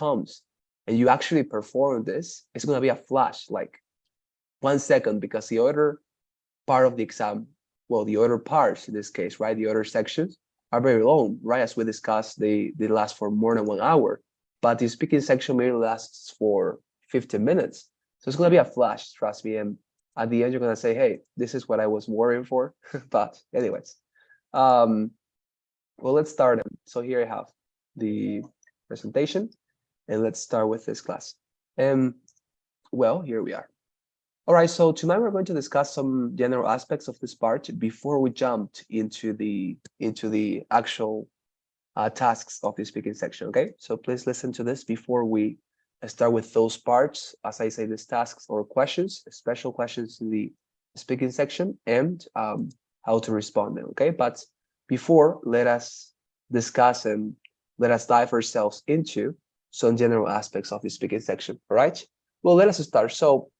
comes and you actually perform this, it's going to be a flash, like 1 second, because the other part of the exam, well, the other parts in this case, right, the other sections are very long, right? As we discussed, they last for more than 1 hour, but the speaking section merely lasts for 15 minutes. So it's going to be a flash, trust me. And at the end, you're going to say, hey, this is what I was worrying for. But anyways, well, let's start. So here I have the presentation, and let's start with this class. Well, here we are. All right, so tonight we're going to discuss some general aspects of this part before we jump into the actual tasks of the speaking section, okay? So please listen to this before we start with those parts, as I say, these tasks or questions, special questions in the speaking section, and how to respond them, okay? But before, let us discuss and let us dive ourselves into some general aspects of the speaking section, all right? Well, let us start. So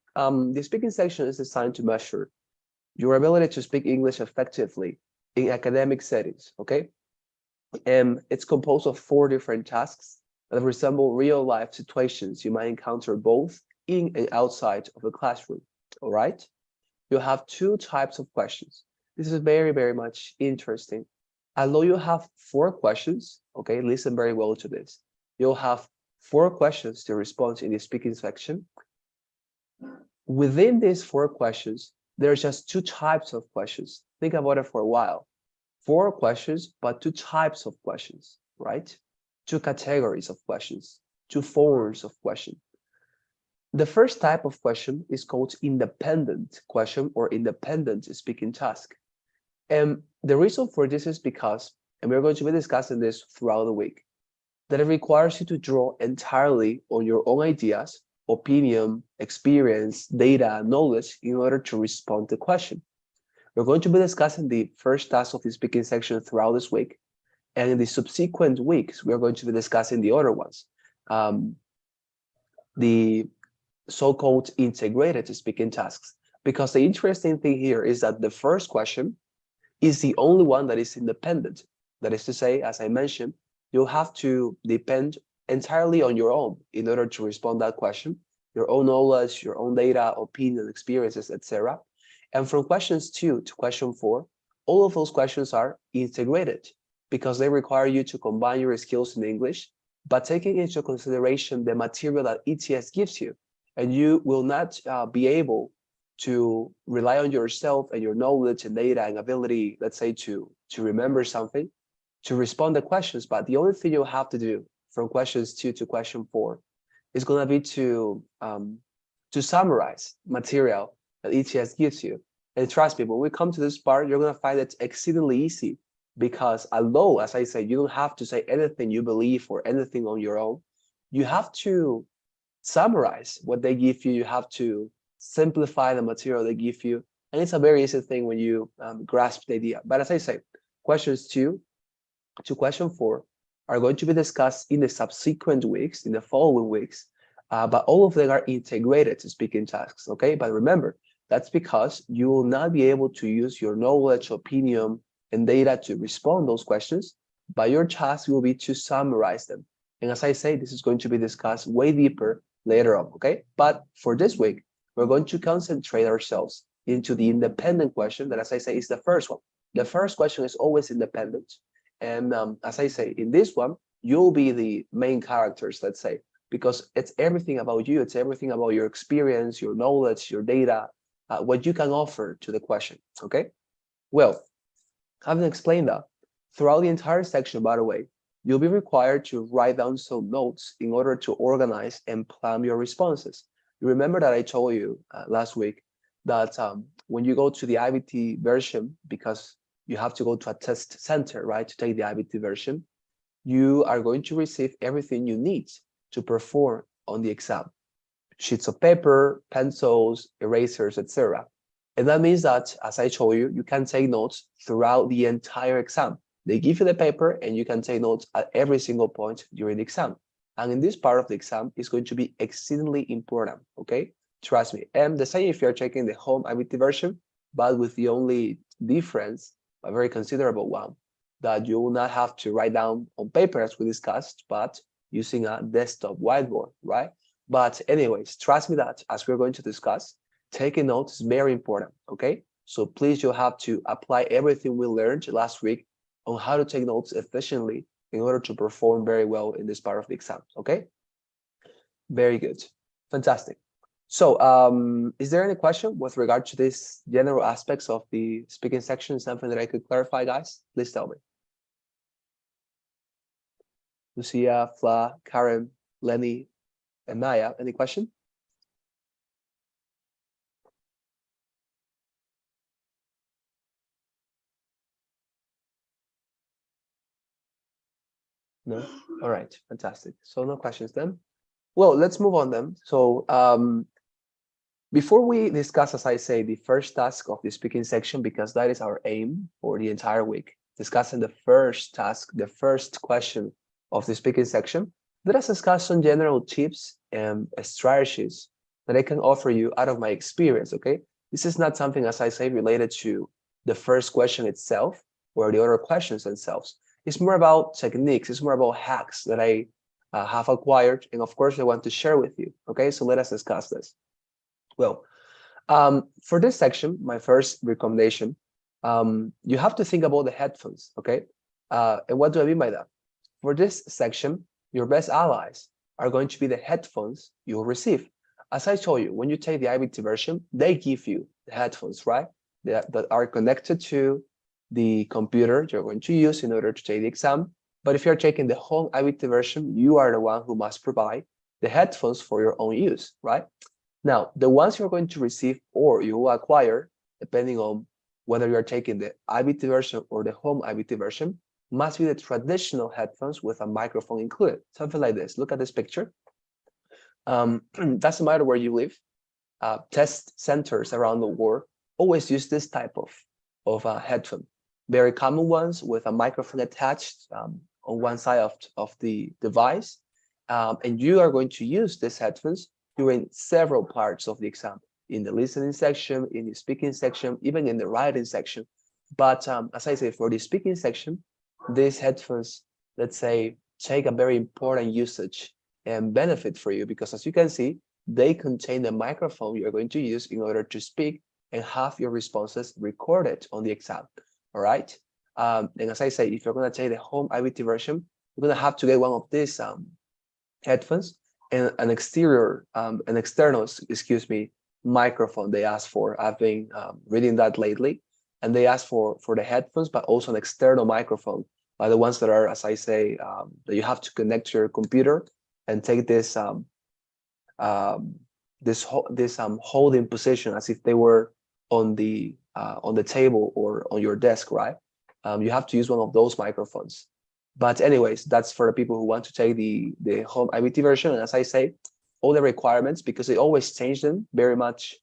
the speaking section is designed to measure your ability to speak English effectively in academic settings, okay? And it's composed of 4 different tasks that resemble real-life situations you might encounter both in and outside of the classroom, all right? You'll have 2 types of questions. This is very, very much interesting. Although you have 4 questions, okay, listen very well to this. You'll have 4 questions to respond in the speaking section. Within these 4 questions, there are just 2 types of questions. Think about it for a while. 4 questions, but 2 types of questions, right? 2 categories of questions, 2 forms of question. The first type of question is called independent question or independent speaking task. And the reason for this is because, and we're going to be discussing this throughout the week, that it requires you to draw entirely on your own ideas, opinion, experience, data, knowledge in order to respond to the question. We're going to be discussing the first task of the speaking section throughout this week. And in the subsequent weeks, we're going to be discussing the other ones. The so-called integrated speaking tasks. Because the interesting thing here is that the first question is the only one that is independent. That is to say, as I mentioned, you'll have to depend entirely on your own in order to respond to that question, your own knowledge, your own data, opinion, experiences, etc. And from questions 2 to question 4, all of those questions are integrated because they require you to combine your skills in English, but taking into consideration the material that ETS gives you. And you will not be able to rely on yourself and your knowledge and data and ability, let's say, to remember something, to respond to questions. But the only thing you have to do from questions 2 to question 4 is going to be to summarize material that ETS gives you. And trust me, when we come to this part, you're going to find it exceedingly easy because although, as I say, you don't have to say anything you believe or anything on your own, you have to summarize what they give you. You have to simplify the material they give you. And it's a very easy thing when you grasp the idea. But as I say, questions 2 to question 4 are going to be discussed in the subsequent weeks, in the following weeks, but all of them are integrated to speaking tasks, okay? But remember, that's because you will not be able to use your knowledge, opinion, and data to respond those questions, but your task will be to summarize them. And as I say, this is going to be discussed way deeper later on, okay? But for this week, we're going to concentrate ourselves into the independent question that, as I say, is the first one. The first question is always independent. And as I say, in this one, you'll be the main characters, let's say, because it's everything about you. It's everything about your experience, your knowledge, your data, what you can offer to the question, okay? Well, having explained that, throughout the entire section, by the way, you'll be required to write down some notes in order to organize and plan your responses. You remember that I told you last week that when you go to the IBT version, because you have to go to a test center, right, to take the IBT version, you are going to receive everything you need to perform on the exam. Sheets of paper, pencils, erasers, etc. And that means that, as I told you, you can take notes throughout the entire exam. They give you the paper and you can take notes at every single point during the exam. And in this part of the exam, it's going to be exceedingly important, okay? Trust me. And the same if you're taking the home IBT version, but with the only difference, a very considerable one, that you will not have to write down on paper as we discussed, but using a desktop whiteboard, right? But anyways, trust me that as we're going to discuss, taking notes is very important, okay? So please, you have to apply everything we learned last week on how to take notes efficiently in order to perform very well in this part of the exam, okay? Very good. Fantastic. So is there any question with regard to these general aspects of the speaking section? Something that I could clarify, guys? Please tell me. Lucia, Fla, Karen, Lenny, and Maya, any question? No? All right, fantastic. So no questions then. Well, let's move on then. So before we discuss, as I say, the first task of the speaking section, because that is our aim for the entire week, discussing the first task, the first question of the speaking section, let us discuss some general tips and strategies that I can offer you out of my experience, okay? This is not something, as I say, related to the first question itself or the other questions themselves. It's more about techniques, it's more about hacks that I have acquired, and of course, I want to share with you, okay? So let us discuss this. Well, for this section, my first recommendation, you have to think about the headphones, okay? And what do I mean by that? For this section, your best allies are going to be the headphones you'll receive. As I told you, when you take the IBT version, they give you the headphones, right? That are connected to the computer you're going to use in order to take the exam. But if you're taking the home IBT version, you are the one who must provide the headphones for your own use, right? Now, the ones you're going to receive or you will acquire, depending on whether you're taking the IBT version or the home IBT version, must be the traditional headphones with a microphone included. Something like this. Look at this picture. Doesn't matter where you live. Test centers around the world always use this type of headphone. Very common ones with a microphone attached on one side of the device. And you are going to use these headphones during several parts of the exam, in the listening section, in the speaking section, even in the writing section. But as I say, for the speaking section, these headphones, let's say, take a very important usage and benefit for you, because as you can see, they contain the microphone you're going to use in order to speak and have your responses recorded on the exam, all right? And as I say, if you're going to take the home IBT version, you're going to have to get one of these headphones and an external, excuse me, microphone they ask for. I've been reading that lately, and they ask for the headphones, but also an external microphone, by the ones that are, as I say, that you have to connect to your computer and take this holding position as if they were on the table or on your desk, right? You have to use one of those microphones. But anyways, that's for the people who want to take the home IBT version. And as I say, all the requirements, because they always change them very much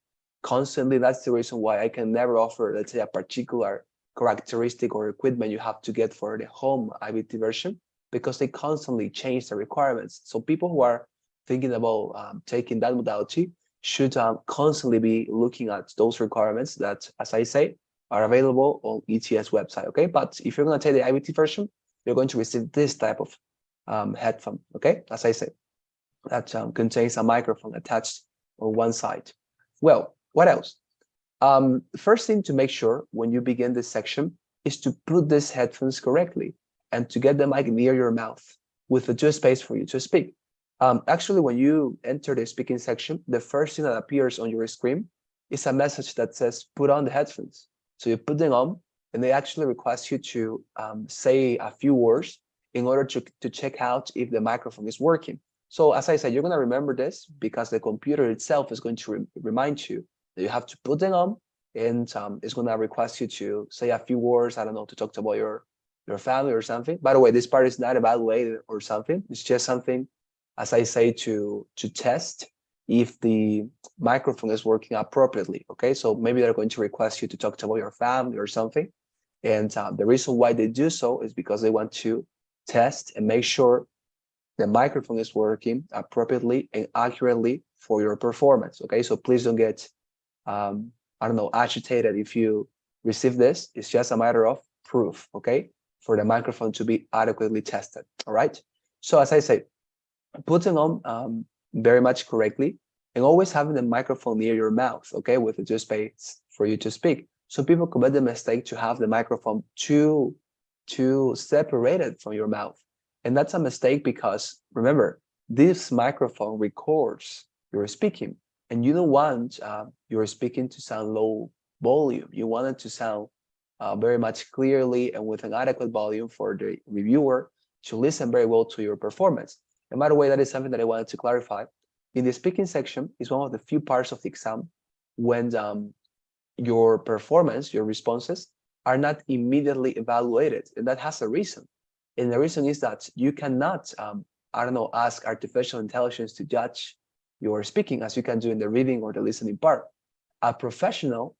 constantly. That's the reason why I can never offer, let's say, a particular characteristic or equipment you have to get for the home IBT version, because they constantly change the requirements. So people who are thinking about taking that modality should constantly be looking at those requirements that, as I say, are available on ETS website, okay? But if you're going to take the IBT version, you're going to receive this type of headphone, okay? As I say, that contains a microphone attached on one side. Well, what else? First thing to make sure when you begin this section is to put these headphones correctly and to get the mic near your mouth with the due space for you to speak. Actually, when you enter the speaking section, the first thing that appears on your screen is a message that says, put on the headphones. So you put them on, and they actually request you to say a few words in order to check out if the microphone is working. So as I said, you're going to remember this because the computer itself is going to remind you that you have to put them on, and it's going to request you to say a few words, I don't know, to talk about your family or something. By the way, this part is not evaluated or something. It's just something, as I say, to test if the microphone is working appropriately, okay? So maybe they're going to request you to talk about your family or something. And the reason why they do so is because they want to test and make sure the microphone is working appropriately and accurately for your performance, okay? So please don't get, I don't know, agitated if you receive this. It's just a matter of proof, okay? For the microphone to be adequately tested, all right? So as I say, putting on very much correctly, and always having the microphone near your mouth, okay, with the due space for you to speak. So people commit the mistake to have the microphone too separated from your mouth. And that's a mistake because remember, this microphone records your speaking, and you don't want your speaking to sound low volume. You want it to sound very much clearly and with an adequate volume for the reviewer to listen very well to your performance. And by the way, that is something that I wanted to clarify. In the speaking section is one of the few parts of the exam when your performance, your responses are not immediately evaluated. And that has a reason. And the reason is that you cannot, I don't know, ask artificial intelligence to judge your speaking as you can do in the reading or the listening part. A professional,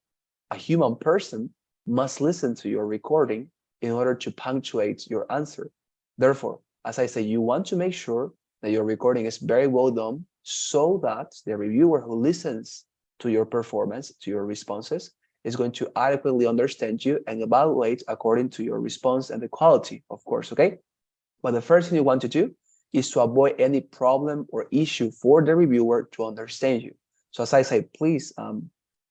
a human person, must listen to your recording in order to punctuate your answer. Therefore, as I say, you want to make sure that your recording is very well done so that the reviewer who listens to your performance, to your responses, is going to adequately understand you and evaluate according to your response and the quality, of course, okay? But the first thing you want to do is to avoid any problem or issue for the reviewer to understand you. So as I say, please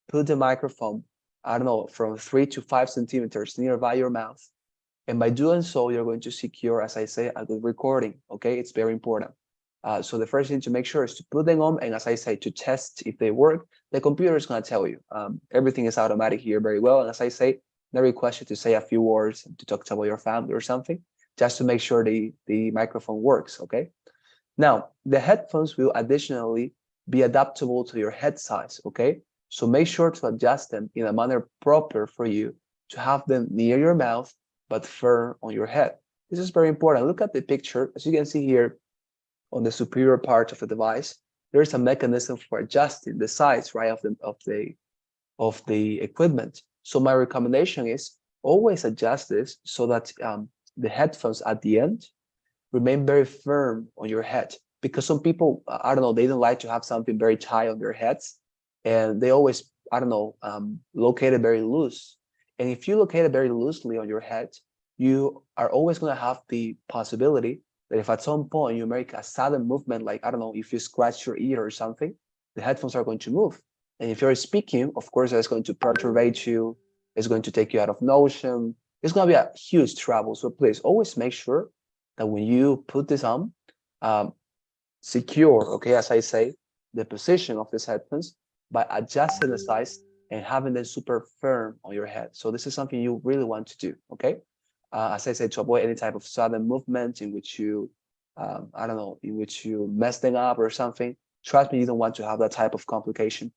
put the microphone, I don't know, from 3 to 5 centimeters nearby your mouth. And by doing so, you're going to secure, as I say, a good recording, okay? It's very important. So the first thing to make sure is to put them on, and as I say, to test if they work. The computer is going to tell you. Everything is automatic here very well. And as I say, they request you to say a few words to talk about your family or something, just to make sure the microphone works, okay? Now, the headphones will additionally be adaptable to your head size, okay? So make sure to adjust them in a manner proper for you to have them near your mouth, but firm on your head. This is very important. Look at the picture. As you can see here on the superior part of the device, there's a mechanism for adjusting the size, right, of the equipment. So my recommendation is always adjust this so that the headphones at the end remain very firm on your head. Because some people, I don't know, they don't like to have something very tight on their heads, and they always, I don't know, locate it very loose. And if you locate it very loosely on your head, you are always going to have the possibility that if at some point you make a sudden movement, like, I don't know, if you scratch your ear or something, the headphones are going to move. And if you're speaking, of course, that's going to perturbate you. It's going to take you out of notion. It's going to be a huge trouble. So please always make sure that when you put this on, secure, okay, as I say, the position of these headphones by adjusting the size and having them super firm on your head. So this is something you really want to do, okay? As I said, to avoid any type of sudden movement in which you, I don't know, in which you mess them up or something. Trust me, you don't want to have that type of complication.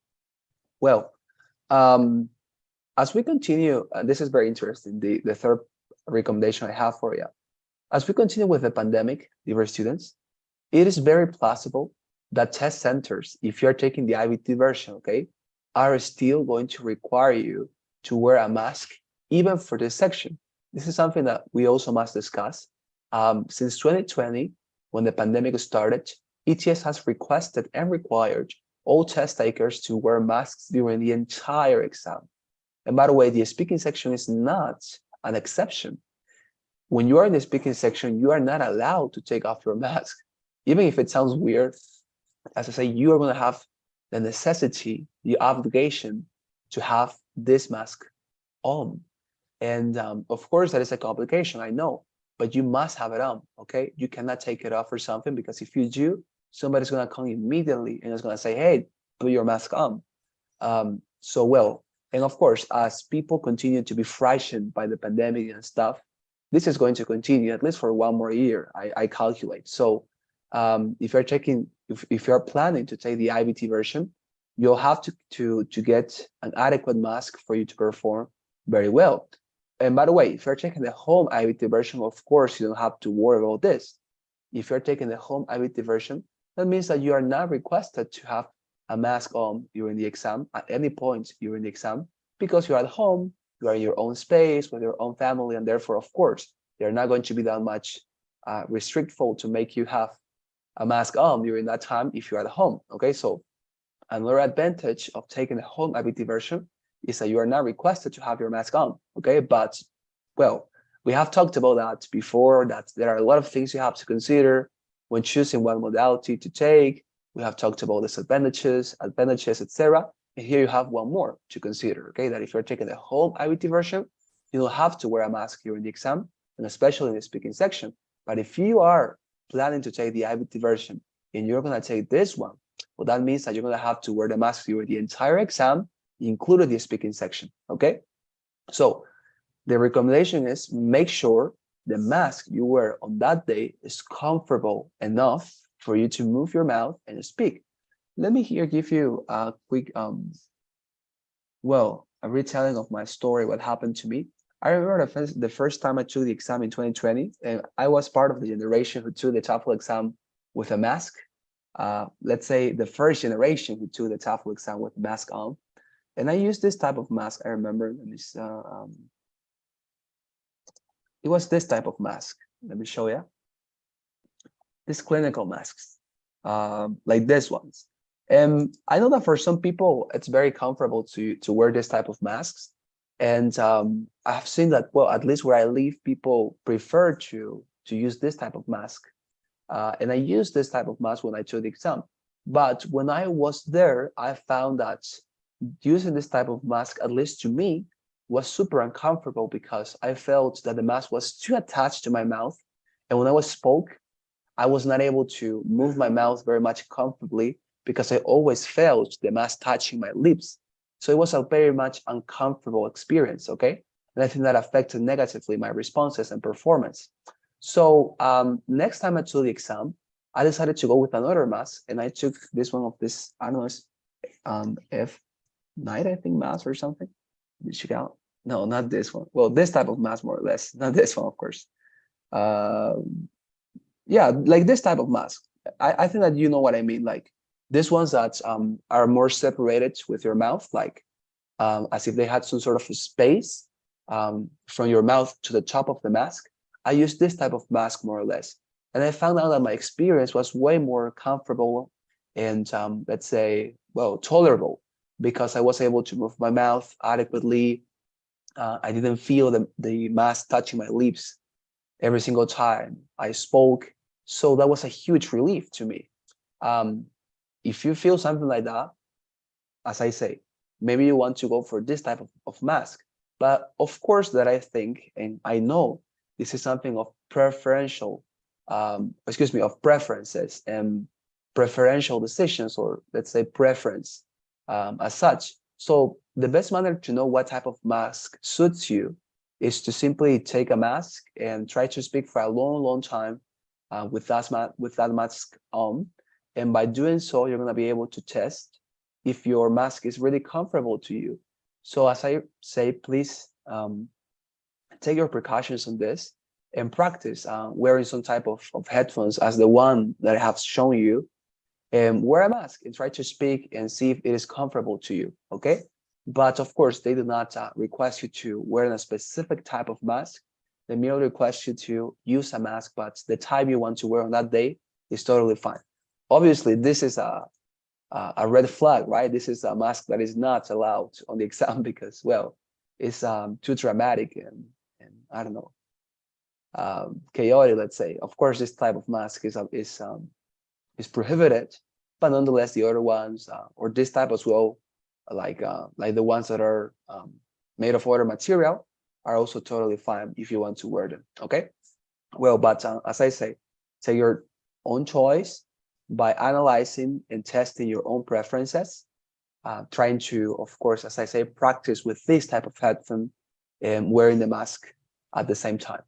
Well, as we continue, this is very interesting, the third recommendation I have for you. As we continue with the pandemic, dear students, it is very plausible that test centers, if you're taking the IVT version, okay, are still going to require you to wear a mask, even for this section. This is something that we also must discuss. Since 2020, when the pandemic started, ETS has requested and required all test takers to wear masks during the entire exam. And by the way, the speaking section is not an exception. When you are in the speaking section, you are not allowed to take off your mask. Even if it sounds weird, as I say, you are going to have the necessity, the obligation to have this mask on. And of course, that is a complication, I know, but you must have it on, okay? You cannot take it off or something, because if you do, somebody's going to come immediately and is going to say, hey, put your mask on. So, well, and of course, as people continue to be frightened by the pandemic and stuff, this is going to continue at least for one more year, I calculate. So if you're taking, if you're planning to take the IVT version, you'll have to get an adequate mask for you to perform very well. And by the way, if you're taking the home IVT version, of course, you don't have to worry about this. If you're taking the home IVT version, that means that you are not requested to have a mask on during the exam at any point during the exam, because you're at home, you are in your own space with your own family, and therefore, of course, they're not going to be that much restrictful to make you have a mask on during that time if you're at home, okay? So another advantage of taking the home IVT version is that you are not requested to have your mask on, okay? But, well, we have talked about that before, that there are a lot of things you have to consider. when choosing what modality to take. We have talked about disadvantages, advantages, etc. And here you have one more to consider, okay? That if you're taking the whole IBT version, you don't have to wear a mask during the exam, and especially in the speaking section. But if you are planning to take the IBT version and you're going to take this one, well, that means that you're going to have to wear the mask during the entire exam, including the speaking section, okay? So the recommendation is make sure the mask you wear on that day is comfortable enough for you to move your mouth and speak. Let me here give you a quick, a retelling of my story, what happened to me. I remember the first time I took the exam in 2020, and I was part of the generation who took the TOEFL exam with a mask. Let's say the first generation who took the TOEFL exam with a mask on. And I used this type of mask, I remember, and it was this type of mask. Let me show you. These clinical masks, like this ones. And I know that for some people, it's very comfortable to wear this type of masks. And I've seen that, well, at least where I live, people prefer to use this type of mask. And I used this type of mask when I took the exam. But when I was there, I found that using this type of mask, at least to me, was super uncomfortable because I felt that the mask was too attached to my mouth. And when I spoke, I was not able to move my mouth very much comfortably because I always felt the mask touching my lips. So it was a very much uncomfortable experience, okay? And I think that affected negatively my responses and performance. So next time I took the exam, I decided to go with another mask, and I took this one of this, I don't know, it's F9, I think, mask or something. Did you check out? No, not this one. Well, this type of mask, more or less. Not this one, of course. Yeah, like this type of mask. I think that you know what I mean. Like these ones that are more separated with your mouth, like as if they had some sort of a space from your mouth to the top of the mask. I use this type of mask more or less. And I found out that my experience was way more comfortable and let's say, well, tolerable because I was able to move my mouth adequately. I didn't feel the mask touching my lips every single time I spoke. So that was a huge relief to me. If you feel something like that, as I say, maybe you want to go for this type of mask. But of course that I think, and I know this is something of preferential, of preferences and preferential decisions, or let's say preference as such. So the best manner to know what type of mask suits you is to simply take a mask and try to speak for a long, long time with that mask on. And by doing so, you're going to be able to test if your mask is really comfortable to you. So as I say, please take your precautions on this and practice wearing some type of headphones as the one that I have shown you, and wear a mask and try to speak and see if it is comfortable to you, okay? But of course, they do not request you to wear a specific type of mask. They merely request you to use a mask, but the type you want to wear on that day is totally fine. Obviously, this is a red flag, right? This is a mask that is not allowed on the exam because, well, it's too dramatic and I don't know, chaotic, let's say. Of course, this type of mask is prohibited, but nonetheless, the other ones or this type as well, like the ones that are made of other material, are also totally fine if you want to wear them. Okay, well, but as I say, take your own choice by analyzing and testing your own preferences, trying to, of course, as I say, practice with this type of headphone and wearing the mask at the same time.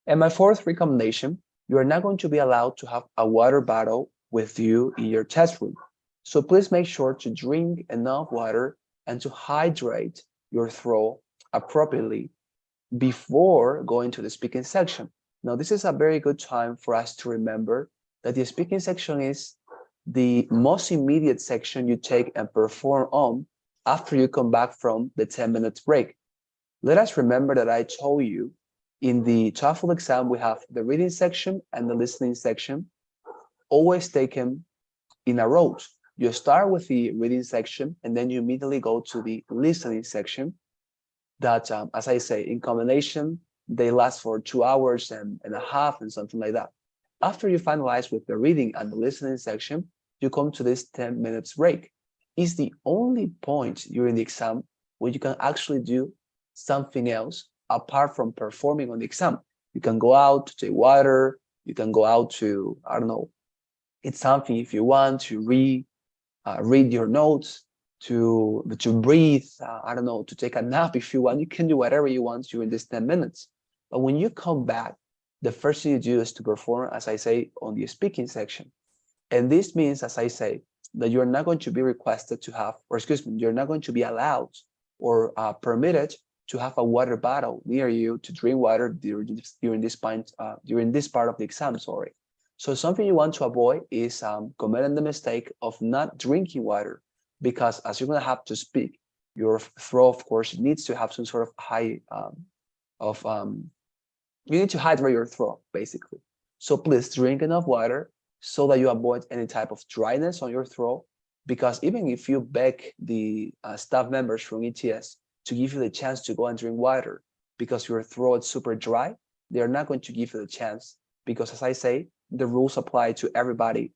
And my fourth recommendation, you are not going to be allowed to have a water bottle with you in your test room. So please make sure to drink enough water and to hydrate your throat appropriately before going to the speaking section. Now, this is a very good time for us to remember that the speaking section is the most immediate section you take and perform on after you come back from the 10 minutes break. Let us remember that I told you in the TOEFL exam, we have the reading section and the listening section, always taken in a row. You start with the reading section, and then you immediately go to the listening section that, as I say, in combination, they last for 2 hours and a half and something like that. After you finalize with the reading and the listening section, you come to this 10 minutes break. It's the only point during the exam where you can actually do something else apart from performing on the exam. You can go out to take water, you can go out to, I don't know, eat something if you want, to read your notes, to breathe, I don't know, to take a nap if you want. You can do whatever you want during these 10 minutes. But when you come back, the first thing you do is to perform, as I say, on the speaking section. And this means, as I say, that you're not going to be requested to have, or excuse me, you're not going to be allowed or permitted to have a water bottle near you to drink water during this part of the exam, sorry. So something you want to avoid is committing the mistake of not drinking water, because as you're going to have to speak, your throat, of course, needs to have some sort of you need to hydrate your throat, basically. So please drink enough water so that you avoid any type of dryness on your throat, because even if you beg the staff members from ETS to give you the chance to go and drink water because your throat is super dry, they're not going to give you the chance, because as I say, the rules apply to everybody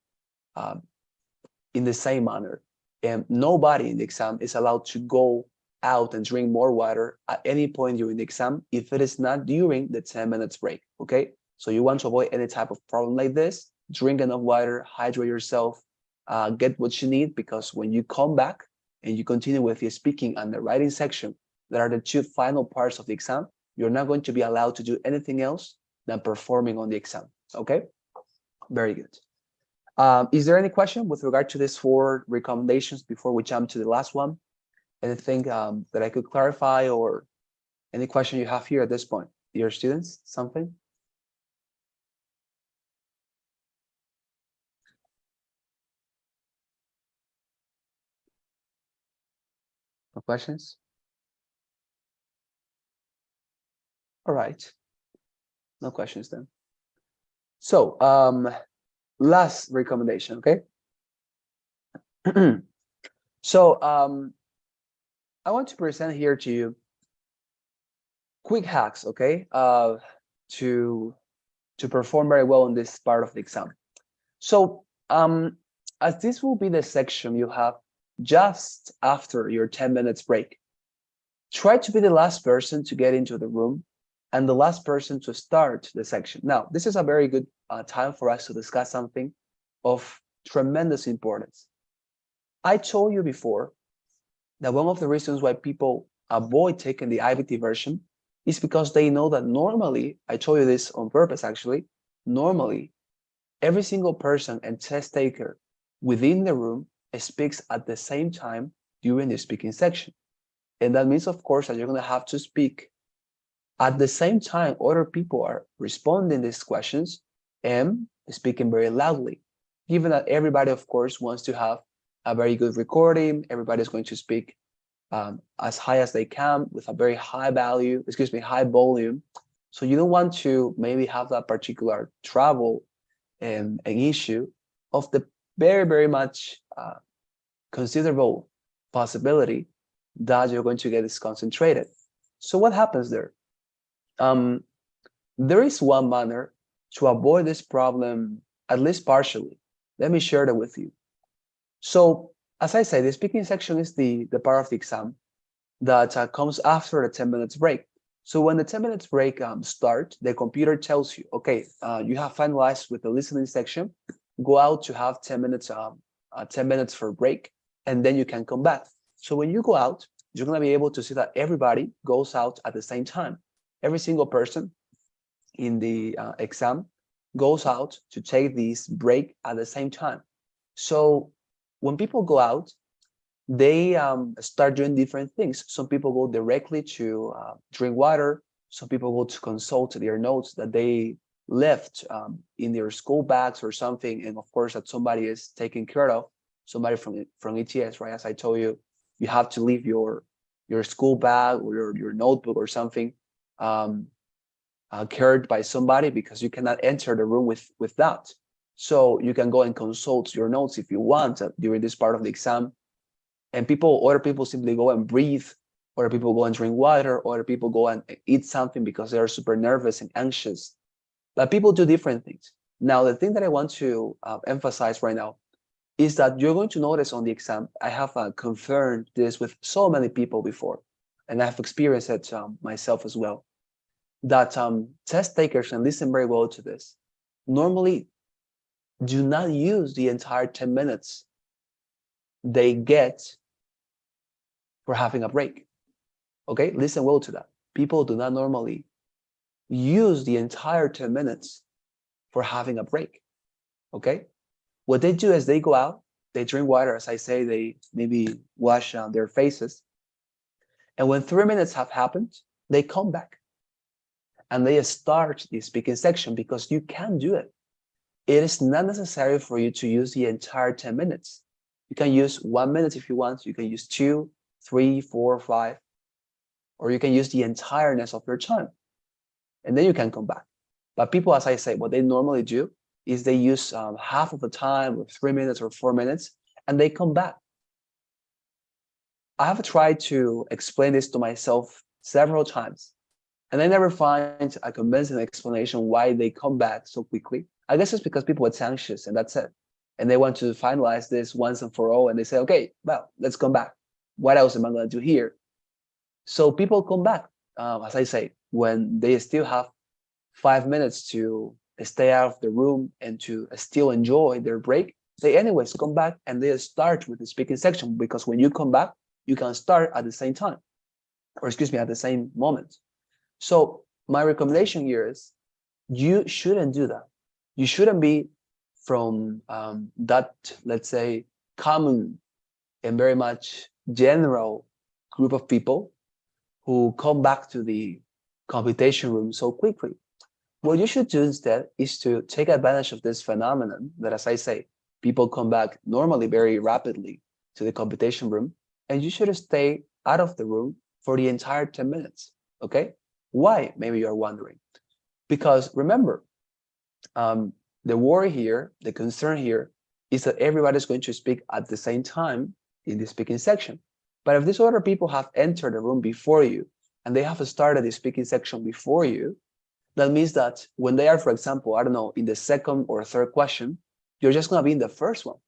in the same manner. And nobody in the exam is allowed to go out and drink more water at any point during the exam if it is not during the 10 minutes break, okay? So you want to avoid any type of problem like this. Drink enough water, hydrate yourself, get what you need, because when you come back and you continue with the speaking and the writing section, that are the two final parts of the exam, you're not going to be allowed to do anything else than performing on the exam, okay? Very good. Is there any question with regard to these 4 recommendations before we jump to the last one? Anything that I could clarify, or any question you have here at this point? Dear students, something? No questions? All right. No questions then. So, last recommendation, okay? So, I want to present here to you quick hacks, okay? To perform very well in this part of the exam. So, as this will be the section you have just after your 10 minutes break, try to be the last person to get into the room and the last person to start the section. Now, this is a very good time for us to discuss something of tremendous importance. I told you before that one of the reasons why people avoid taking the IBT version is because they know that normally, I told you this on purpose actually, normally every single person and test taker within the room speaks at the same time during the speaking section. And that means, of course, that you're going to have to speak at the same time other people are responding these questions and speaking very loudly. Given that everybody, of course, wants to have a very good recording, everybody's going to speak as high as they can with a very high volume. So you don't want to maybe have that particular trouble and an issue of the very, very much considerable possibility that you're going to get disconcentrated. So what happens there? There is one manner to avoid this problem, at least partially. Let me share that with you. So, as I said, the speaking section is the part of the exam that comes after the 10 minutes break. So when the 10 minutes break starts, the computer tells you, okay, you have finalized with the listening section, go out to have 10 minutes for break, and then you can come back. So when you go out, you're going to be able to see that everybody goes out at the same time. Every single person in the exam goes out to take this break at the same time. So when people go out, they start doing different things. Some people go directly to drink water. Some people go to consult their notes that they left in their school bags or something. And of course, that somebody is taking care of, somebody from ETS, right? As I told you, you have to leave your school bag or your notebook or something carried by somebody, because you cannot enter the room with that. So you can go and consult your notes if you want during this part of the exam. And other people simply go and breathe, other people go and drink water, other people go and eat something because they are super nervous and anxious. But people do different things. Now, the thing that I want to emphasize right now is that you're going to notice on the exam, I have confirmed this with so many people before, and I've experienced it myself as well, that test takers, and listen very well to this, normally do not use the entire 10 minutes they get for having a break. Okay, listen well to that. People do not normally use the entire 10 minutes for having a break. Okay, what they do is they go out, they drink water, as I say, they maybe wash their faces. And when 3 minutes have happened, they come back and they start the speaking section because you can do it. It is not necessary for you to use the entire 10 minutes. You can use 1 minute if you want. You can use 2, 3, 4, 5, or you can use the entireness of your time. And then you can come back. But people, as I say, what they normally do is they use half of the time, or 3 minutes or 4 minutes, and they come back. I have tried to explain this to myself several times, and I never find a convincing explanation why they come back so quickly. I guess it's because people are anxious, and that's it. And they want to finalize this once and for all, and they say, okay, well, let's come back. What else am I going to do here? So people come back, as I say, when they still have 5 minutes to stay out of the room and to still enjoy their break. They anyways come back and they start with the speaking section, because when you come back, you can start at the same time, or excuse me, at the same moment. So my recommendation here is you shouldn't do that. You shouldn't be from that, let's say, common and very much general group of people who come back to the computation room so quickly. What you should do instead is to take advantage of this phenomenon that, as I say, people come back normally very rapidly to the computation room, and you should stay out of the room for the entire 10 minutes, okay? Why, maybe you're wondering? Because remember, the worry here, the concern here, is that everybody's going to speak at the same time in the speaking section. But if these other people have entered the room before you, and they have started the speaking section before you, that means that when they are, for example, I don't know, in the second or third question, you're just going to be in the first one.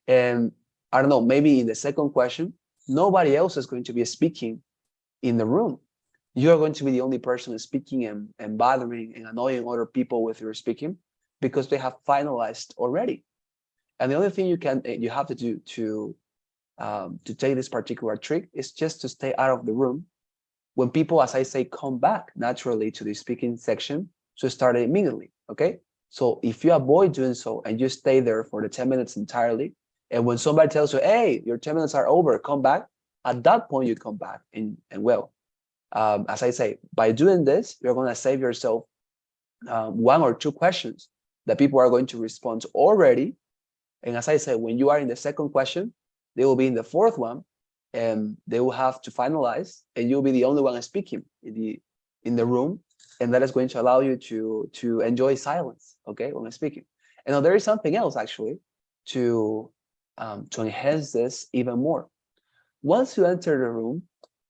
And I don't know, maybe in the second question, nobody else is going to be speaking in the room. You're going to be the only person speaking and bothering and annoying other people with your speaking because they have finalized already. And the only thing you have to do to take this particular trick is just to stay out of the room when people, as I say, come back naturally to the speaking section, to start it immediately, okay? So if you avoid doing so and you stay there for the 10 minutes entirely, and when somebody tells you, hey, your 10 minutes are over, come back, at that point you come back. And well, as I say, by doing this, you're going to save yourself 1 or 2 questions that people are going to respond to already. And as I say, when you are in the second question, they will be in the fourth one, and they will have to finalize, and you'll be the only one speaking in the room, and that is going to allow you to enjoy silence, okay, when speaking. And now there is something else actually to enhance this even more. Once you enter the room,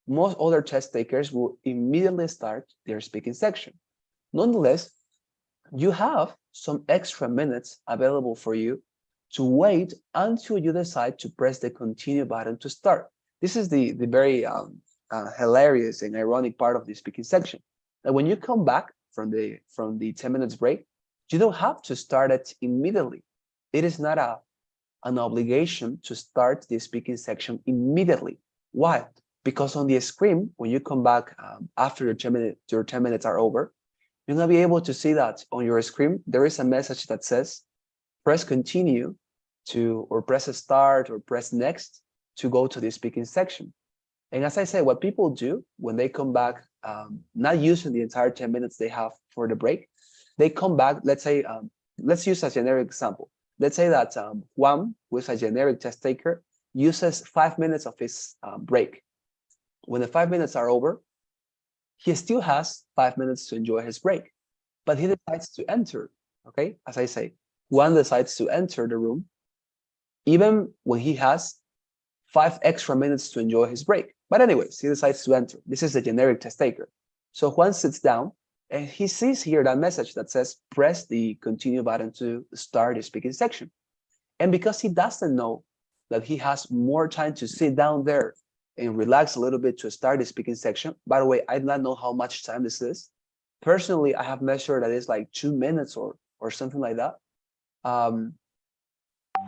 most other test takers will immediately start their speaking section. Nonetheless, you have some extra minutes available for you to wait until you decide to press the continue button to start. This is the very hilarious and ironic part of the speaking section. And when you come back from the 10 minutes break, you don't have to start it immediately. It is not an obligation to start the speaking section immediately. Why? Because on the screen, when you come back after your 10 minutes are over, you're gonna be able to see that on your screen, there is a message that says, press continue or press start or press next to go to the speaking section. And as I say, what people do when they come back, not using the entire 10 minutes they have for the break, they come back, let's say, let's use a generic example. Let's say that Juan, who is a generic test taker, uses 5 minutes of his break. When the 5 minutes are over, he still has 5 minutes to enjoy his break, but he decides to enter, okay? As I say, Juan decides to enter the room, even when he has 5 extra minutes to enjoy his break. But anyways, he decides to enter. This is the generic test taker. So Juan sits down And he sees here that message that says, press the continue button to start the speaking section. And because he doesn't know that he has more time to sit down there and relax a little bit to start the speaking section. By the way, I do not know how much time this is. Personally, I have measured that it's like 2 minutes or something like that.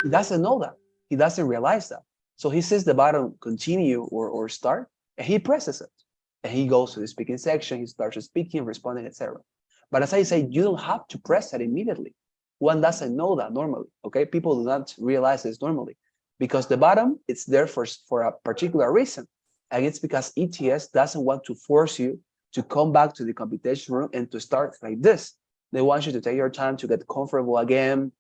He doesn't know that. He doesn't realize that. So he sees the button continue or start, and he presses it. And he goes to the speaking section, he starts speaking, responding, etc. But as I say, you don't have to press it immediately. One doesn't know that normally, okay? People do not realize this normally because the button it's there for a particular reason. And it's because ETS doesn't want to force you to come back to the computation room and to start like this. They want you to take your time to get comfortable again,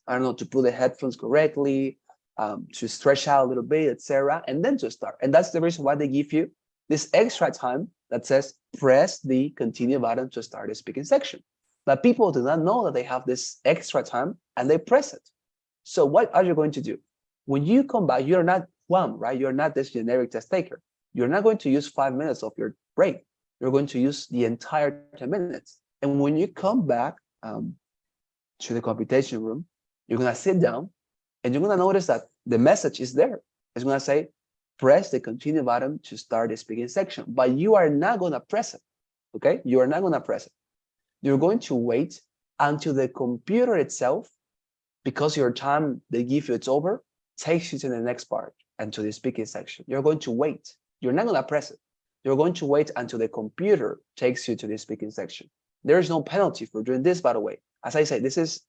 I don't know, to put the headphones correctly, to stretch out a little bit, etc., and then to start. And that's the reason why they give you this extra time that says press the continue button to start the speaking section. But people do not know that they have this extra time and they press it. So what are you going to do? When you come back, you're not Juan, right? You're not this generic test taker. You're not going to use 5 minutes of your break. You're going to use the entire 10 minutes. And when you come back to the computation room, you're going to sit down and you're going to notice that the message is there. It's going to say, press the continue button to start the speaking section, but you are not going to press it, okay? You are not going to press it. You're going to wait until the computer itself, because your time they give you it's over, takes you to the next part and to the speaking section. You're going to wait. You're not going to press it. You're going to wait until the computer takes you to the speaking section. There is no penalty for doing this, by the way. As I say, this is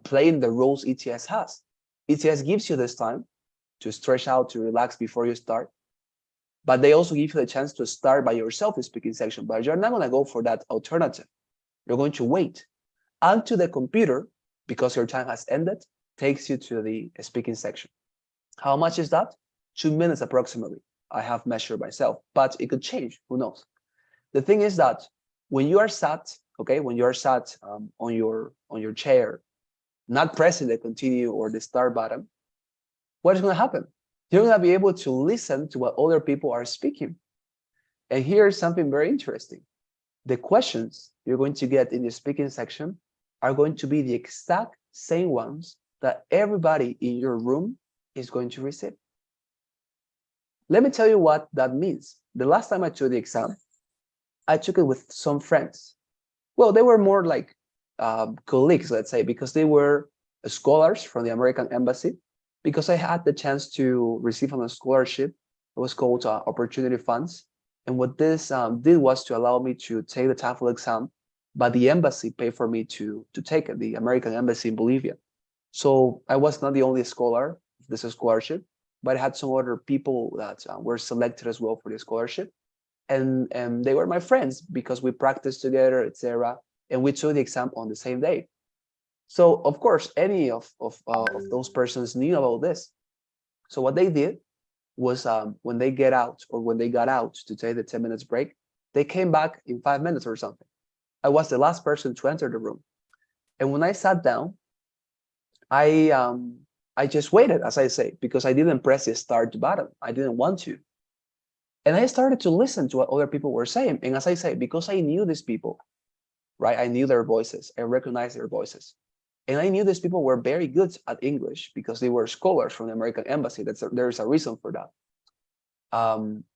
playing the roles ETS has. ETS gives you this time to stretch out, to relax before you start. But they also give you the chance to start by yourself the speaking section, but you're not going to go for that alternative. You're going to wait until the computer, because your time has ended, takes you to the speaking section. How much is that? 2 minutes approximately. I have measured myself, but it could change. Who knows? The thing is that when you are sat, okay, when you are sat on your chair, not pressing the continue or the start button, what is going to happen? You're going to be able to listen to what other people are speaking. And here's something very interesting. The questions you're going to get in the speaking section are going to be the exact same ones that everybody in your room is going to receive. Let me tell you what that means. The last time I took the exam, I took it with some friends. Well, they were more like colleagues, let's say, because they were scholars from the American Embassy, because I had the chance to receive a scholarship. It was called Opportunity Funds. And what this did was to allow me to take the TOEFL exam, but the embassy paid for me to take it, the American Embassy in Bolivia. So I was not the only scholar of this scholarship, but I had some other people that were selected as well for the scholarship. And they were my friends because we practiced together, etc. And we took the exam on the same day. So of course, any of those persons knew about this. So what they did was when they got out to take the 10 minutes break, they came back in 5 minutes or something. I was the last person to enter the room. And when I sat down, I just waited, as I say, because I didn't press the start button. I didn't want to. And I started to listen to what other people were saying. And as I say, because I knew these people, right? I knew their voices. I recognized their voices. And I knew these people were very good at English because they were scholars from the American Embassy. There's a reason for that.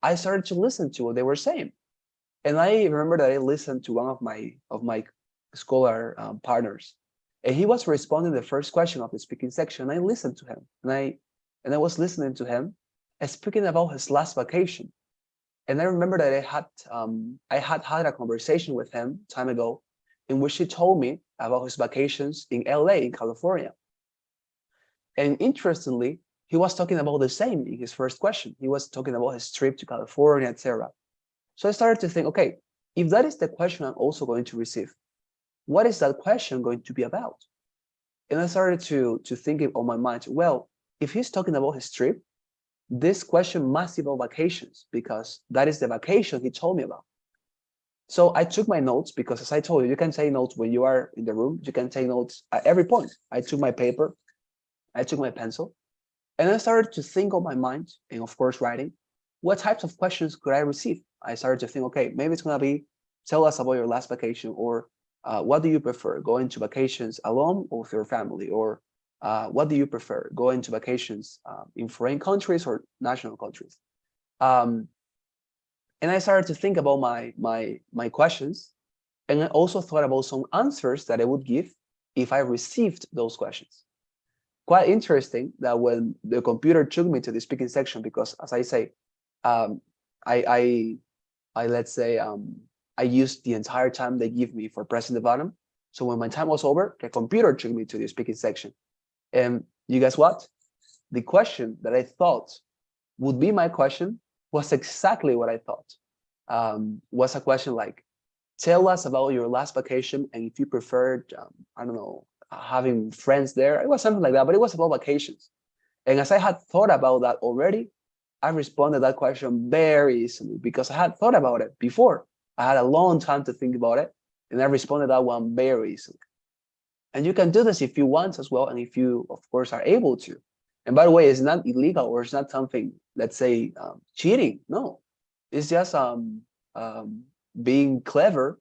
I started to listen to what they were saying. And I remember that I listened to one of my scholar partners. And he was responding to the first question of the speaking section. I listened to him. And I was listening to him speaking about his last vacation. And I remember that I had a conversation with him time ago in which he told me about his vacations in LA, in California. And interestingly, he was talking about the same in his first question. He was talking about his trip to California, etc. So I started to think, okay, if that is the question I'm also going to receive, what is that question going to be about? And I started to think on my mind, well, if he's talking about his trip, this question must be about vacations because that is the vacation he told me about. So I took my notes because, as I told you, you can take notes when you are in the room. You can take notes at every point. I took my paper, I took my pencil, and I started to think on my mind, and of course, writing, what types of questions could I receive? I started to think, okay, maybe it's going to be tell us about your last vacation, or what do you prefer, going to vacations alone or with your family, or what do you prefer, going to vacations in foreign countries or national countries? Um, and I started to think about my questions, and I also thought about some answers that I would give if I received those questions. Quite interesting that when the computer took me to the speaking section, because as I say, um, I, I I let's say I used the entire time they give me for pressing the button. So when my time was over, the computer took me to the speaking section. And you guess what? The question that I thought would be my question was exactly what I thought. Was a question like, tell us about your last vacation and if you preferred, I don't know, having friends there. It was something like that, but it was about vacations. And as I had thought about that already, I responded that question very easily because I had thought about it before. I had a long time to think about it, and I responded that one very easily. And you can do this if you want as well, and if you, of course, are able to. And by the way, it's not illegal or it's not something, let's say, cheating. No, it's just um, being clever,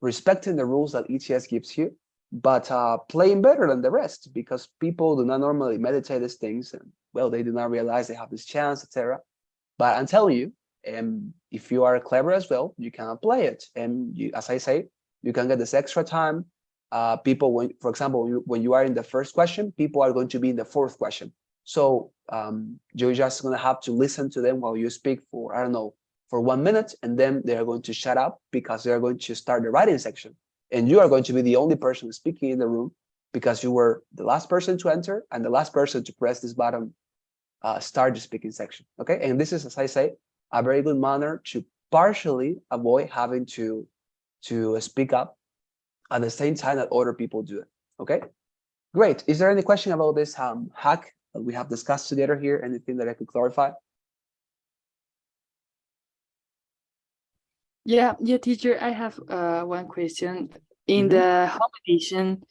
respecting the rules that ETS gives you, but playing better than the rest because people do not normally meditate these things, and well, they do not realize they have this chance, etc. But I'm telling you, if you are clever as well, you can apply it, and you, as I say, you can get this extra time. People, when, for example, when you are in the first question, people are going to be in the fourth question. So you're just going to have to listen to them while you speak for, I don't know, for 1 minute, and then they're going to shut up because they're going to start the writing section. And you are going to be the only person speaking in the room because you were the last person to enter and the last person to press this button, start the speaking section. Okay. And this is, as I say, a very good manner to partially avoid having to speak up at the same time that other people do it. Okay. Great. Is there any question about this hack that we have discussed together here? Anything that I could clarify? Yeah, teacher, I have one question. In the home edition,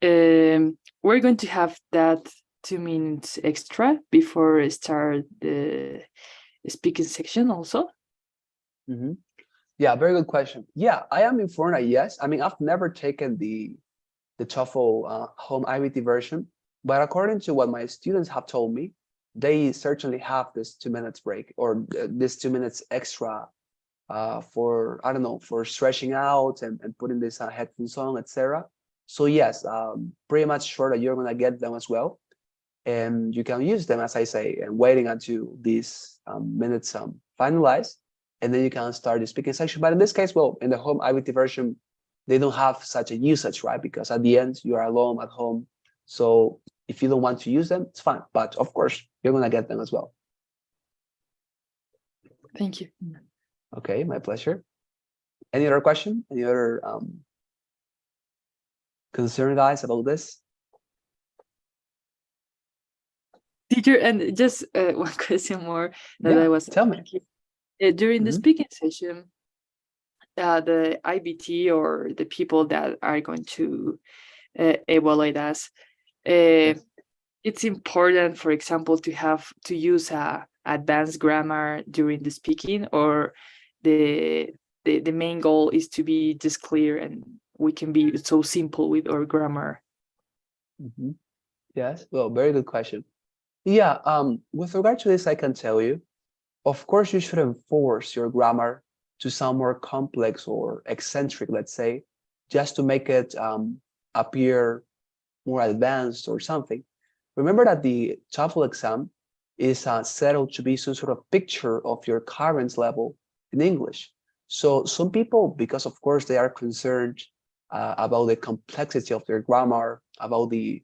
we're going to have that 2 minutes extra before start the speaking section also. Yeah, very good question. Yeah, I am informed that yes. I mean, I've never taken the TOEFL home IBT version, but according to what my students have told me, they certainly have this 2 minutes break or this 2 minutes extra for, I don't know, for stretching out and putting this headphones on, etc. So yes, pretty much sure that you're gonna get them as well, and you can use them, as I say, and waiting until these minutes finalize, and then you can start the speaking section. But in this case, well, in the home IBT version, they don't have such a usage, right? Because at the end, you are alone at home. So if you don't want to use them, it's fine. But of course, you're gonna get them as well. Thank you. Okay, my pleasure. Any other question? Any other concern, guys, about this? Teacher, and just one question more that Yeah, I was tell me. During the speaking session, the IBT or the people that are going to evaluate us, it's important, for example, to use a advanced grammar during the speaking, or the main goal is to be just clear and we can be so simple with our grammar. Yes, well, very good question. Yeah, with regard to this, I can tell you, of course, you shouldn't force your grammar to sound more complex or eccentric, let's say, just to make it appear more advanced or something. Remember that the TOEFL exam is settled to be some sort of picture of your current level in English. So some people, because of course they are concerned about the complexity of their grammar, about the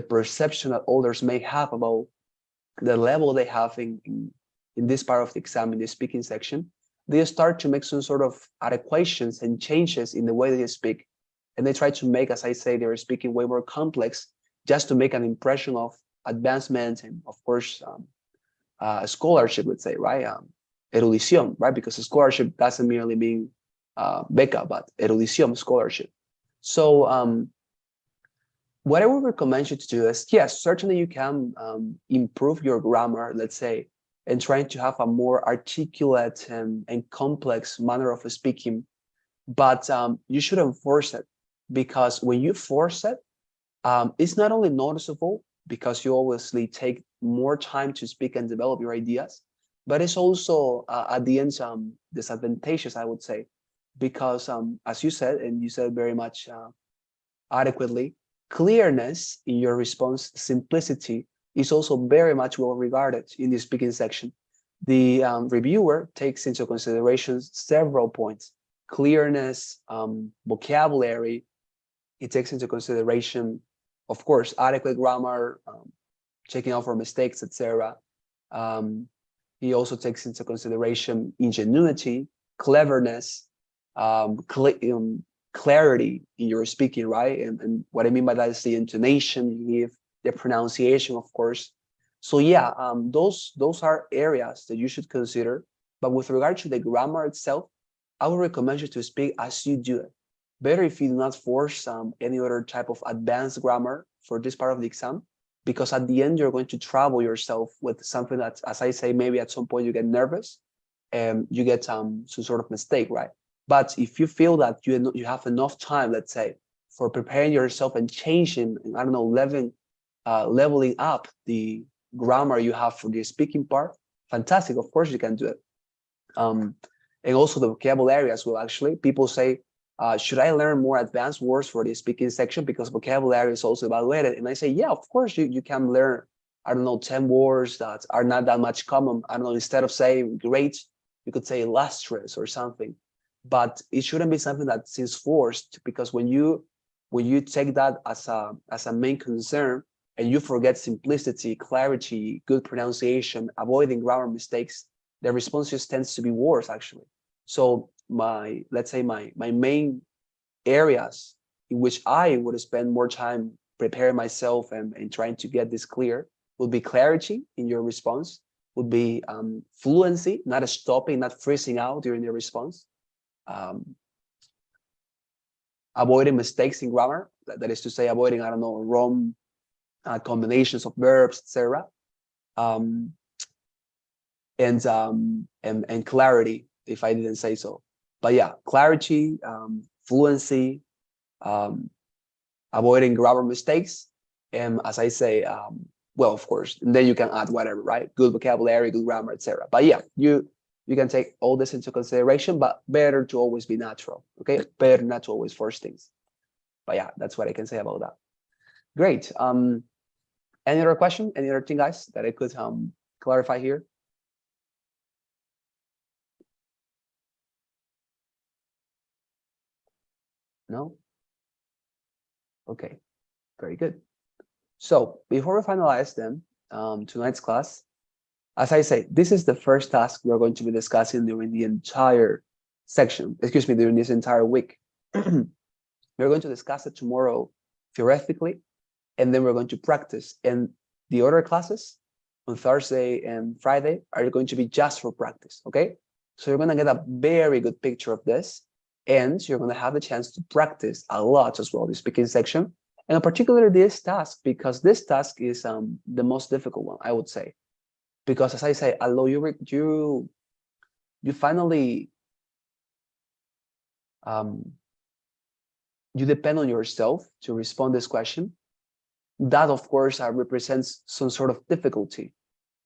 perception that others may have about the level they have in this part of the exam, in the speaking section, they start to make some sort of adequations and changes in the way they speak. And they try to make, as I say, they're speaking way more complex just to make an impression of advancement and, of course, scholarship, let's say, right? Erudición, right? Because a scholarship doesn't merely mean beca, but erudición, scholarship. So what I would recommend you to do is, yes, certainly you can improve your grammar, let's say, and trying to have a more articulate and complex manner of speaking. But you shouldn't force it, because when you force it, it's not only noticeable because you obviously take more time to speak and develop your ideas, but it's also at the end disadvantageous, I would say, because as you said, and you said very much adequately, clearness in your response, simplicity is also very much well regarded in the speaking section. The reviewer takes into consideration several points: clearness, vocabulary. It takes into consideration, of course, adequate grammar, checking out for mistakes, etc. He also takes into consideration ingenuity, cleverness, clarity in your speaking, right? And what I mean by that is the intonation you give, the pronunciation, of course. So yeah, those are areas that you should consider. But with regard to the grammar itself, I would recommend you to speak as you do it. Better if you do not force any other type of advanced grammar for this part of the exam, because at the end you're going to trouble yourself with something that, as I say, maybe at some point you get nervous and you get some sort of mistake, right? But if you feel that you have enough time, let's say, for preparing yourself and changing, I don't know, leveling up the grammar you have for the speaking part, fantastic. Of course, you can do it. And also the vocabulary as well. Actually, people say, should I learn more advanced words for the speaking section because vocabulary is also evaluated? And I say, yeah, of course, you can learn, I don't know, 10 words that are not that much common. I don't know, instead of saying great, you could say illustrious or something. But it shouldn't be something that seems forced, because when you take that as a main concern and you forget simplicity, clarity, good pronunciation, avoiding grammar mistakes, the response just tends to be worse, actually. So let's say my main areas in which I would spend more time preparing myself and trying to get this clear would be clarity in your response, would be fluency, not stopping, not freezing out during your response, avoiding mistakes in grammar, that is to say, avoiding, I don't know, wrong combinations of verbs, etc. And clarity, if I didn't say so. But yeah, clarity, fluency, avoiding grammar mistakes, and as I say, well, of course, and then you can add whatever, right? Good vocabulary, good grammar, etc. But yeah, you can take all this into consideration, but better to always be natural, okay? Better not to always force things. But yeah, that's what I can say about that. Great. Any other question? Any other thing, guys, that I could clarify here? No? Okay, very good. So before we finalize then tonight's class, as I say, this is the first task we're going to be discussing during the entire section, excuse me, during this entire week. We're going to discuss it tomorrow theoretically, and then we're going to practice. And the other classes on Thursday and Friday are going to be just for practice, okay? So you're going to get a very good picture of this, and you're going to have the chance to practice a lot as well, the speaking section, and in particular this task, because this task is the most difficult one, I would say. Because as I say, although you finally you depend on yourself to respond this question, that of course represents some sort of difficulty,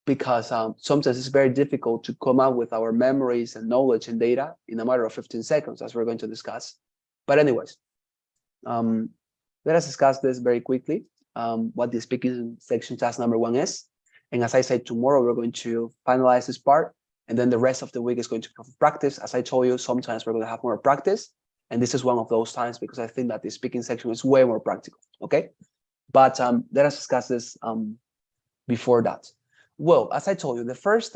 because sometimes it's very difficult to come up with our memories and knowledge and data in a matter of 15 seconds, as we're going to discuss. But anyways, let us discuss this very quickly, what the speaking section task number 1 is. And as I said, tomorrow we're going to finalize this part, and then the rest of the week is going to be practice. As I told you, sometimes we're going to have more practice, and this is one of those times, because I think that the speaking section is way more practical, okay? But let us discuss this before that. Well, as I told you, the first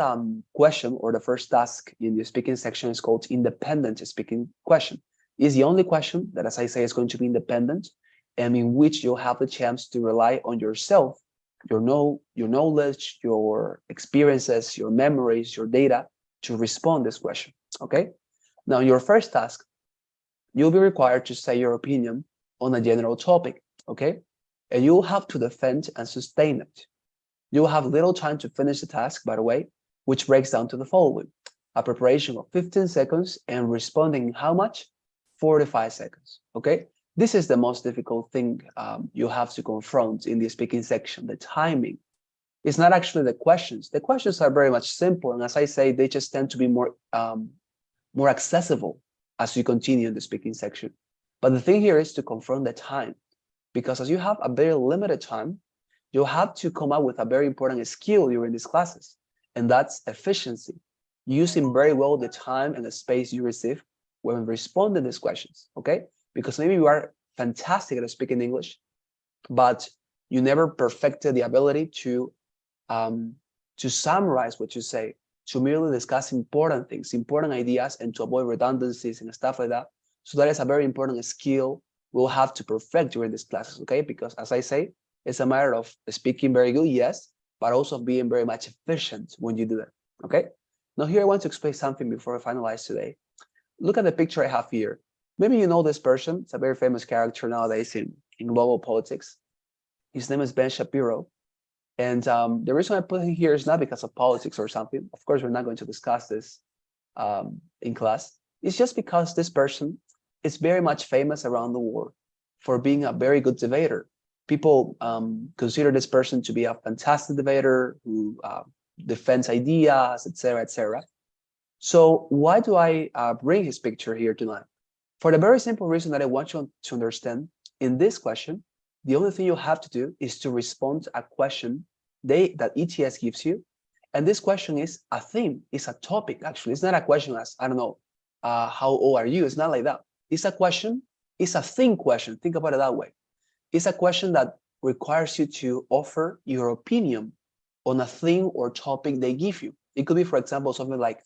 question or the first task in the speaking section is called independent speaking question. It's the only question that, as I say, is going to be independent, and in which you'll have the chance to rely on yourself, your knowledge, your experiences, your memories, your data to respond this question, okay? Now, your first task, you'll be required to say your opinion on a general topic, okay? And you'll have to defend and sustain it. You'll have little time to finish the task, by the way, which breaks down to the following: a preparation of 15 seconds and responding in how much? 45 seconds, okay? This is the most difficult thing you have to confront in the speaking section, the timing. It's not actually the questions. The questions are very much simple, and as I say, they just tend to be more accessible as you continue in the speaking section. But the thing here is to confront the time, because as you have a very limited time, you have to come up with a very important skill during these classes, and that's efficiency, using very well the time and the space you receive when responding to these questions, okay? Because maybe you are fantastic at speaking English, but you never perfected the ability to summarize what you say, to merely discuss important things, important ideas, and to avoid redundancies and stuff like that. So that is a very important skill we'll have to perfect during these classes, okay? Because as I say, it's a matter of speaking very good, yes, but also being very much efficient when you do it, okay? Now here I want to explain something before I finalize today. Look at the picture I have here. Maybe you know this person. It's a very famous character nowadays in global politics. His name is Ben Shapiro. And the reason I put him here is not because of politics or something. Of course, we're not going to discuss this in class. It's just because this person is very much famous around the world for being a very good debater. People consider this person to be a fantastic debater who defends ideas, etc., etc. So why do I bring his picture here tonight? For the very simple reason that I want you to understand, in this question, the only thing you have to do is to respond to a question that ETS gives you. And this question is a theme, it's a topic, actually. It's not a question as, I don't know, how old are you? It's not like that. It's a question, it's a theme question. Think about it that way. It's a question that requires you to offer your opinion on a theme or topic they give you. It could be, for example, something like,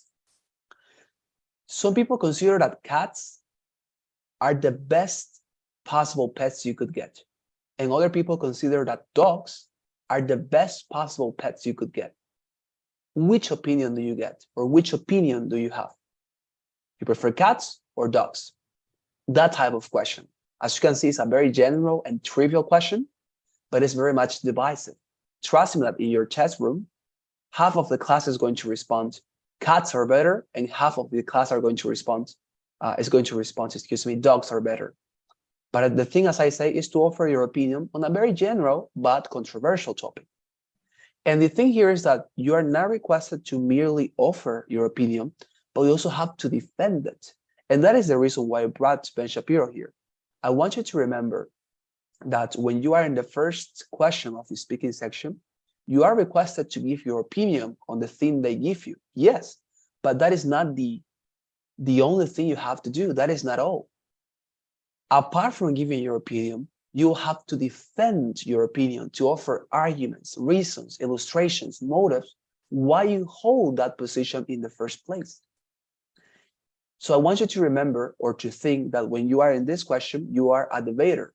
some people consider that cats are the best possible pets you could get. And other people consider that dogs are the best possible pets you could get. Which opinion do you get? Or which opinion do you have? You prefer cats or dogs? That type of question. As you can see, it's a very general and trivial question, but it's very much divisive. Trust me that in your test room, half of the class is going to respond, cats are better, and half of the class are going to respond, dogs are better. But the thing, as I say, is to offer your opinion on a very general but controversial topic. And the thing here is that you are not requested to merely offer your opinion, but you also have to defend it. And that is the reason why I brought Ben Shapiro here. I want you to remember that when you are in the first question of the speaking section, you are requested to give your opinion on the theme they give you. Yes, but that is not the only thing you have to do. That is not all. Apart from giving your opinion, you have to defend your opinion, to offer arguments, reasons, illustrations, motives, why you hold that position in the first place. So I want you to remember or to think that when you are in this question, you are a debater.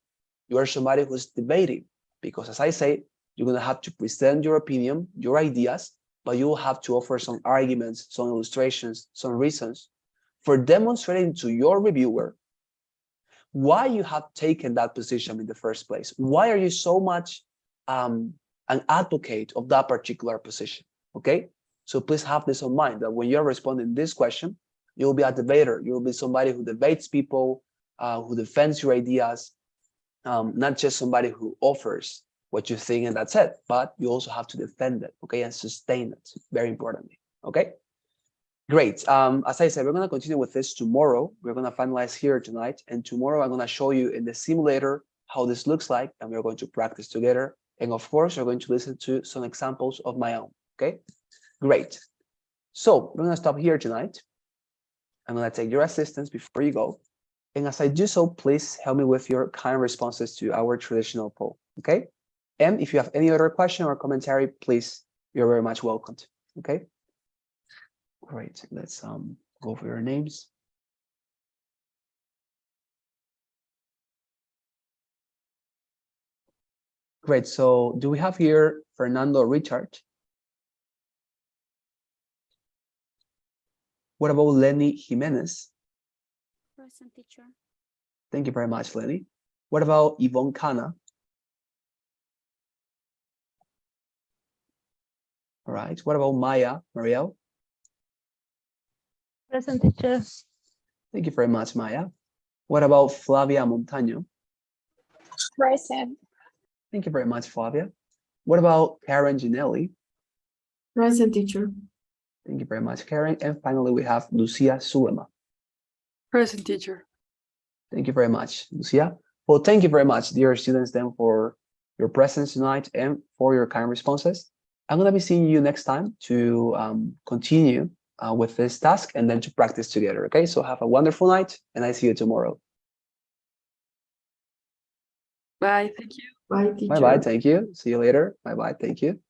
You are somebody who's debating, because as I say, you're going to have to present your opinion, your ideas, but you will have to offer some arguments, some illustrations, some reasons for demonstrating to your reviewer why you have taken that position in the first place. Why are you so much an advocate of that particular position? Okay, so please have this in mind, that when you're responding this question, you'll be a debater. You'll be somebody who debates people, who defends your ideas, not just somebody who offers what you think and that's it, but you also have to defend it, okay, and sustain it, very importantly, okay? Great. As I said, we're going to continue with this tomorrow. We're going to finalize here tonight, and tomorrow I'm going to show you in the simulator how this looks like, and we're going to practice together. And of course, we're going to listen to some examples of my own, okay? Great. So we're going to stop here tonight. I'm going to take your assistance before you go. And as I do so, please help me with your kind responses to our traditional poll, okay? And if you have any other question or commentary, please, you're very much welcomed, okay? Great, let's go over your names. Great, so do we have here Fernando Richard? What about Lenny Jimenez? Present, teacher. Thank you very much, Lenny. What about Yvonne Cana? All right. What about Maya, Marielle? Present, teacher. Thank you very much, Maya. What about Flavia Montaño? Present. Thank you very much, Flavia. What about Karen Ginelli? Present, teacher. Thank you very much, Karen. And finally, we have Lucia Sulema. Present, teacher. Thank you very much, Lucia. Well, thank you very much, dear students, then for your presence tonight and for your kind responses. I'm going to be seeing you next time to continue with this task and then to practice together. Okay, so have a wonderful night and I see you tomorrow. Bye. Thank you. Bye, teacher. Bye-bye. Thank you. See you later. Bye-bye. Thank you.